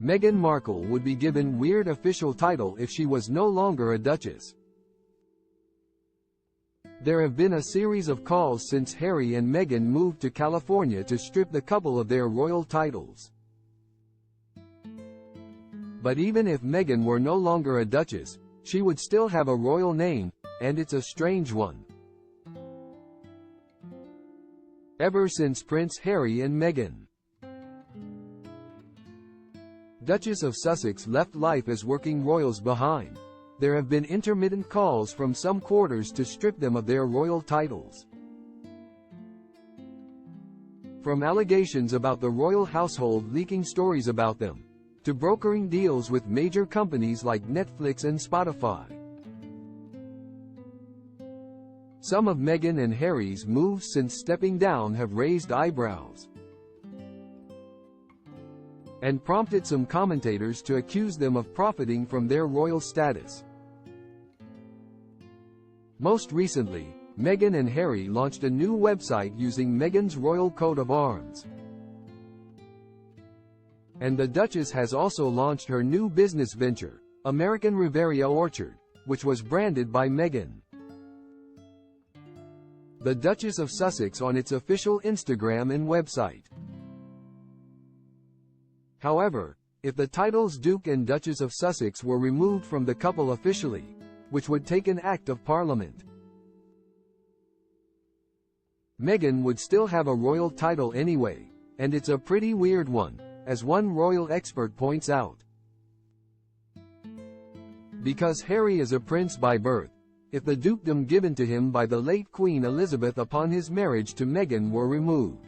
Meghan Markle would be given weird official title if she was no longer a duchess. There have been a series of calls since Harry and Meghan moved to California to strip the couple of their royal titles. But even if Meghan were no longer a duchess, she would still have a royal name, and it's a strange one. Ever since Prince Harry and Meghan, Duchess of Sussex, left life as working royals behind, there have been intermittent calls from some quarters to strip them of their royal titles. From allegations about the royal household leaking stories about them, to brokering deals with major companies like Netflix and Spotify. Some of Meghan and Harry's moves since stepping down have raised eyebrows and prompted some commentators to accuse them of profiting from their royal status. Most recently, Meghan and Harry launched a new website using Meghan's royal coat of arms. And the Duchess has also launched her new business venture, American Riviera Orchard, which was branded by Meghan. The Duchess of Sussex on its official Instagram and website. However, if the titles Duke and Duchess of Sussex were removed from the couple officially, which would take an act of parliament, Meghan would still have a royal title anyway, and it's a pretty weird one, as one royal expert points out. Because Harry is a prince by birth, if the dukedom given to him by the late Queen Elizabeth upon his marriage to Meghan were removed,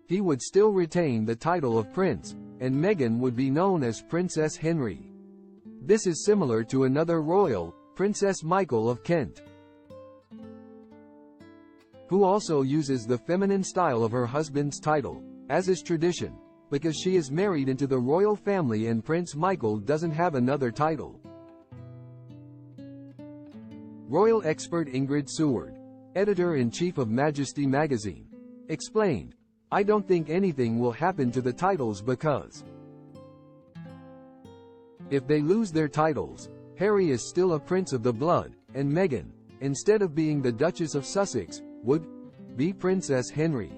he would still retain the title of prince, and Meghan would be known as Princess Henry. This is similar to another royal, Princess Michael of Kent, who also uses the feminine style of her husband's title, as is tradition, because she is married into the royal family and Prince Michael doesn't have another title. Royal expert Ingrid Seward, editor-in-chief of Majesty magazine, explained, "I don't think anything will happen to the titles because if they lose their titles, Harry is still a prince of the blood, and Meghan, instead of being the Duchess of Sussex, would be Princess Henry.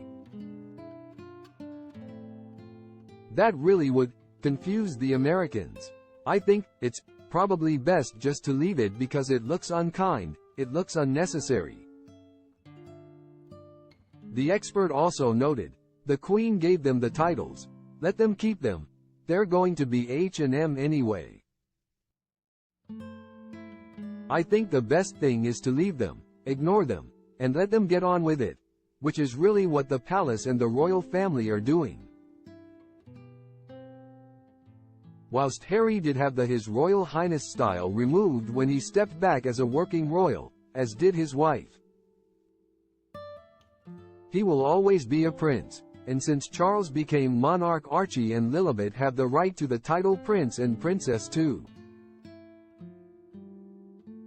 That really would confuse the Americans. I think it's probably best just to leave it because it looks unkind, it looks unnecessary." The expert also noted, "The Queen gave them the titles. Let them keep them. They're going to be H&M anyway. I think the best thing is to leave them, ignore them, and let them get on with it," which is really what the palace and the royal family are doing. Whilst Harry did have His Royal Highness style removed when he stepped back as a working royal, as did his wife, he will always be a prince, and since Charles became monarch, Archie and Lilibet have the right to the title prince and princess too.